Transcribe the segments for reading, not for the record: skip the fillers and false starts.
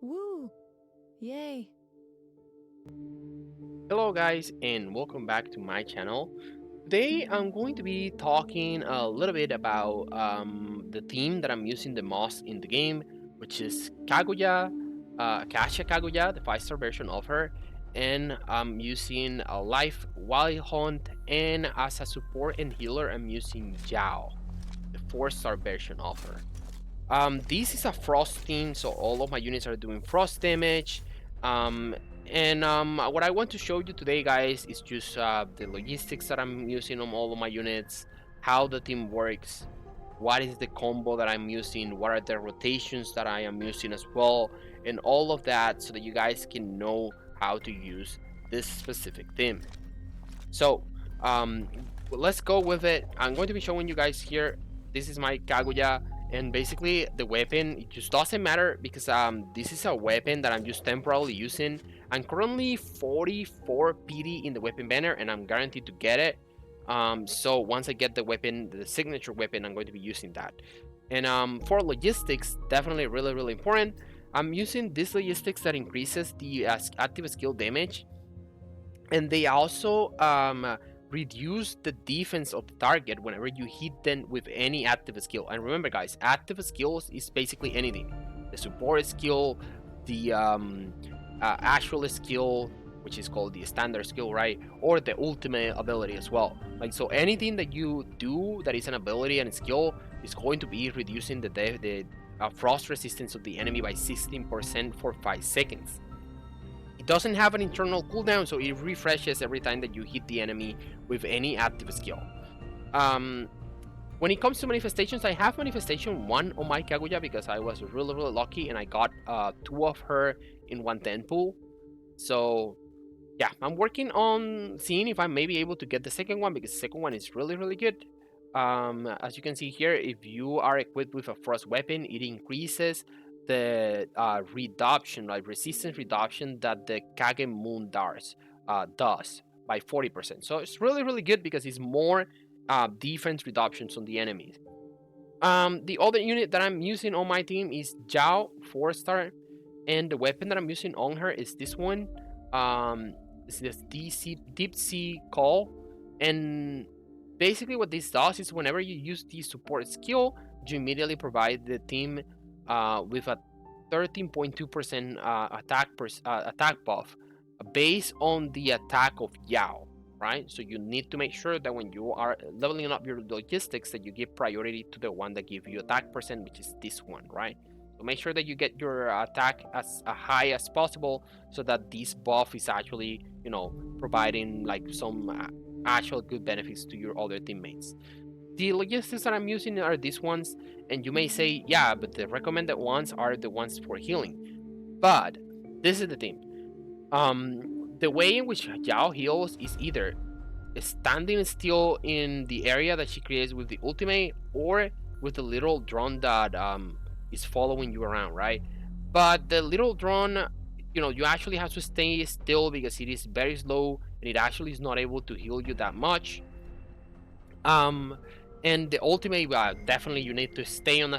Woo! Yay! Hello guys and welcome back to my channel. Today I'm going to be talking a little bit about the theme that I'm using the most in the game, which is Kaguya, Kaguya, the 5-star version of her, and I'm using a Lyfe Wild Hunt, and as a support and healer I'm using Yao, the 4-star version of her. This is a frost theme, so all of my units are doing frost damage. Um, what I want to show you today, guys, is just the logistics that I'm using on all of my units, how the team works, what is the combo that I'm using, what are the rotations that I am using as well, and all of that so that you guys can know how to use this specific theme. So, um, let's go with it. I'm going to be showing you guys here. This is my Kaguya, and basically the weapon, it just doesn't matter because this is a weapon that I'm just temporarily using. I'm currently 44 PD in the weapon banner, and I'm guaranteed to get it. So once I get the weapon, the signature weapon, I'm going to be using that. And for logistics, definitely really important. I'm using this logistics that increases the active skill damage, and they also reduce the defense of the target whenever you hit them with any active skill. And remember, guys, active skills is basically anything: the support skill, the actual skill, which is called the standard skill, right? Or the ultimate ability as well. Like, so anything that you do that is an ability and a skill is going to be reducing the frost resistance of the enemy by 16% for 5 seconds. It doesn't have an internal cooldown, so it refreshes every time that you hit the enemy with any active skill. Um, when it comes to manifestations, I have manifestation 1 on my Kaguya because I was really lucky and I got 2 of her in 110 pool. So yeah, I'm working on seeing if I'm maybe able to get the second one, because the second one is really good. As you can see here, if you are equipped with a frost weapon, it increases the reduction, like resistance reduction that the Kage Moon does by 40%. So it's really good because it's more defense reductions on the enemies. The other unit that I'm using on my team is Zhao 4-star, and the weapon that I'm using on her is this one. It's this Deep Sea Call, and basically what this does is whenever you use the support skill, you immediately provide the team with a 13.2% attack buff based on the attack of Yao, right? So you need to make sure that when you are leveling up your logistics, that you give priority to the one that gives you attack percent, which is this one, right? So make sure that you get your attack as high as possible, so that this buff is actually, providing like some actual good benefits to your other teammates. The logistics that I'm using are these ones, and you may say, yeah, but the recommended ones are the ones for healing. But this is the thing. The way in which Yao heals is either standing still in the area that she creates with the ultimate, or with the little drone that is following you around, right? But the little drone, you actually have to stay still because it is very slow and it actually is not able to heal you that much. um and the ultimate, definitely you need to stay on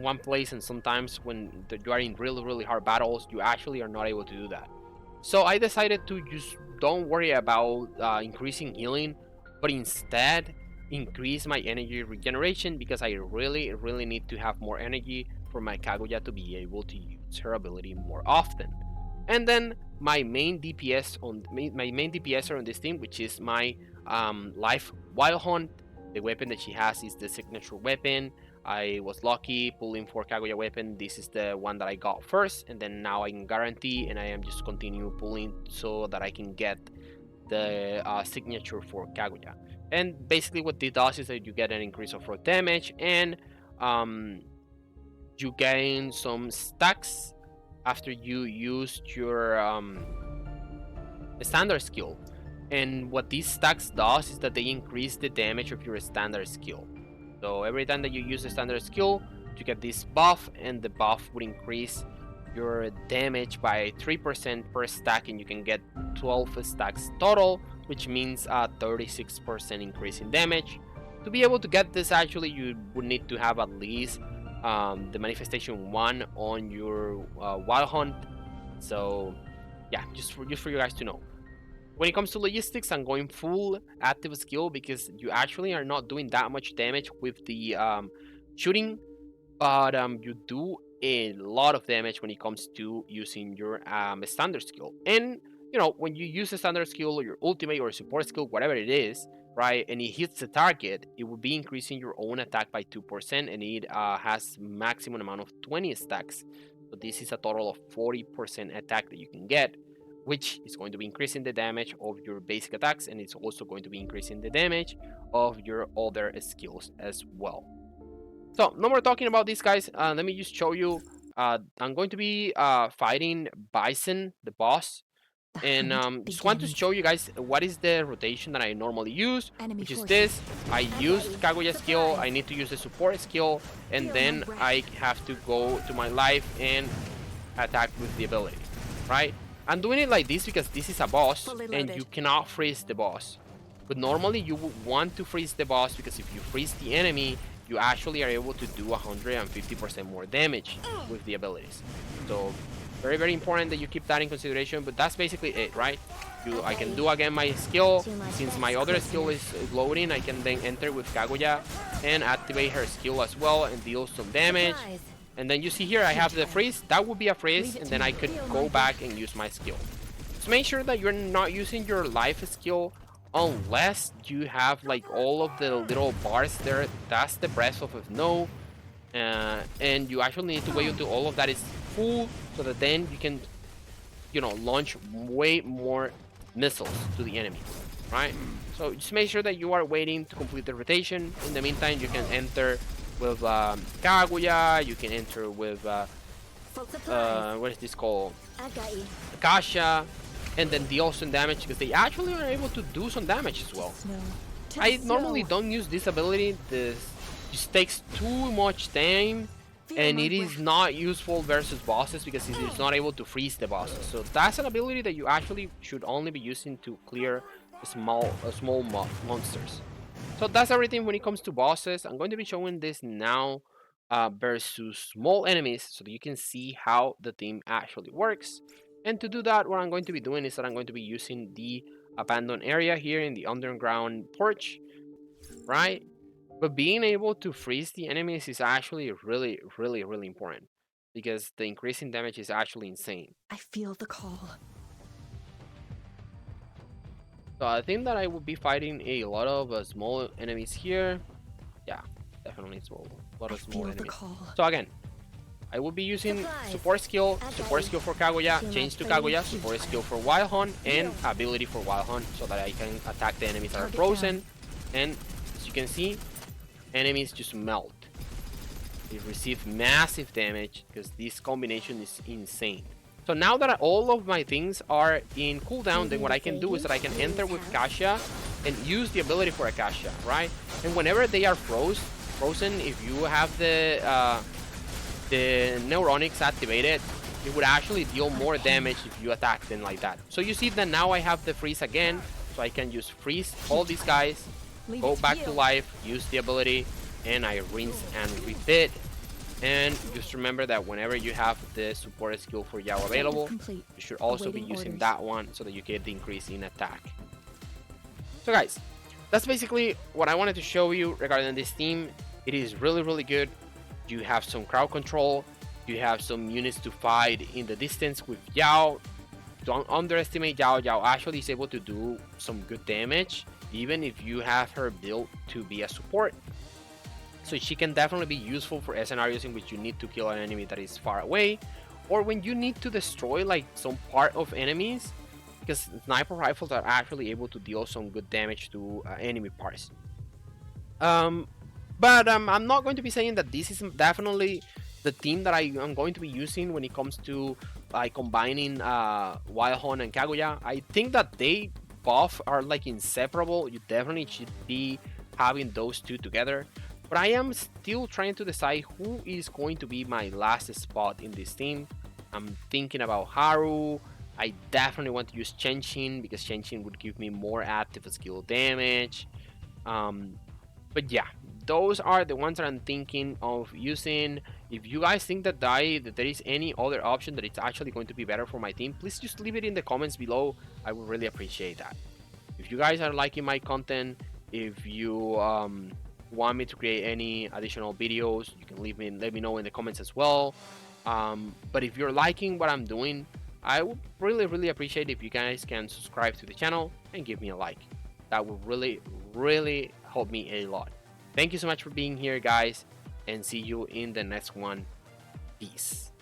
one place, and sometimes when you are in really hard battles, you actually are not able to do that. So I decided to just don't worry about increasing healing, but instead increase my energy regeneration, because I really need to have more energy for my Kaguya to be able to use her ability more often. And then my main DPSer on this team, which is my Lyfe Wild Hunt. The weapon that she has is the signature weapon. I was lucky pulling for Kaguya weapon. This is the one that I got first, and then now I can guarantee, and I am just continue pulling so that I can get the signature for Kaguya. And basically what this does is that you get an increase of rock damage, and um, you gain some stacks after you used your standard skill. And what these stacks does is that they increase the damage of your standard skill. So every time that you use a standard skill, you get this buff, and the buff would increase your damage by 3% per stack, and you can get 12 stacks total, which means a 36% increase in damage. To be able to get this, actually, you would need to have at least the manifestation 1 on your Wild Hunt. So yeah, just for you guys to know. When it comes to logistics, I'm going full active skill because you actually are not doing that much damage with the shooting, but you do a lot of damage when it comes to using your standard skill. And you know, when you use a standard skill or your ultimate or support skill, whatever it is, right, and it hits the target, it will be increasing your own attack by 2%, and it has maximum amount of 20 stacks. So this is a total of 40% attack that you can get, which is going to be increasing the damage of your basic attacks, and it's also going to be increasing the damage of your other skills as well. So no more talking about these guys. Let me just show you. I'm going to be fighting Bison, the boss, and just want to show you guys what is the rotation that I normally use, which is this. I used Kaguya skill. I need to use the support skill, and then I have to go to my life and attack with the ability, right? I'm doing it like this because this is a boss, and you cannot freeze the boss. But normally you would want to freeze the boss because if you freeze the enemy, you actually are able to do 150% more damage with the abilities. So very, very important that you keep that in consideration, but that's basically it, right? I can do again my skill. Since my other skill is loading, I can then enter with Kaguya and activate her skill as well and deal some damage. And then you see here I have the freeze. That would be a freeze, and then I could go back and use my skill. So make sure that you're not using your life skill unless you have like all of the little bars there. That's the breath of snow, and you actually need to wait until all of that is full so that then you can, you know, launch way more missiles to the enemy, right? So just make sure that you are waiting to complete the rotation. In the meantime, you can enter with Kaguya, you can enter with what is this called, Akasha, and then deal some damage because they actually are able to do some damage as well. I normally don't use this ability. This just takes too much time, and it is not useful versus bosses because it is not able to freeze the bosses. So that's an ability that you actually should only be using to clear small monsters. So that's everything when it comes to bosses. I'm going to be showing this now versus small enemies so that you can see how the team actually works. And to do that, what I'm going to be doing is that I'm going to be using the abandoned area here in the underground porch, right? But being able to freeze the enemies is actually really, really, really important because the increasing damage is actually insane. I feel the call. So I think that I will be fighting a lot of small enemies here. Yeah, definitely a lot of small enemies. So again, I will be using support skill for Kaguya, change to Kaguya, support skill for Wild Hunt, and ability for Wild Hunt so that I can attack the enemies that are frozen. And as you can see, enemies just melt. They receive massive damage because this combination is insane. So now that all of my things are in cooldown, then what I can do is that I can enter with Akasha and use the ability for Akasha, right? And whenever they are frozen, if you have the neuronics activated, it would actually deal more damage if you attack them like that. So you see that now I have the freeze again, so I can just freeze all these guys, go back to life, use the ability, and I rinse and repeat. And just remember that whenever you have the support skill for Yao available, you should also be using that one so that you get the increase in attack. So guys, that's basically what I wanted to show you regarding this team. It is really, really good. You have some crowd control. You have some units to fight in the distance with Yao. Don't underestimate Yao. Yao actually is able to do some good damage, even if you have her built to be a support. So she can definitely be useful for scenarios in which you need to kill an enemy that is far away, or when you need to destroy like some part of enemies, because sniper rifles are actually able to deal some good damage to enemy parts. But I'm not going to be saying that this is definitely the team that I am going to be using when it comes to combining Wild Hunt and Kaguya. I think that they both are like inseparable. You definitely should be having those two together. But I am still trying to decide who is going to be my last spot in this team. I'm thinking about Haru. I definitely want to use Chenshin because Chenshin would give me more active skill damage. But yeah, those are the ones that I'm thinking of using. If you guys think that there is any other option that it's actually going to be better for my team, please just leave it in the comments below. I would really appreciate that. If you guys are liking my content, if you want me to create any additional videos, you can let me know in the comments as well. But if you're liking what I'm doing, I would really appreciate if you guys can subscribe to the channel and give me a like. That would really help me a lot. Thank you so much for being here, guys, and see you in the next one. Peace.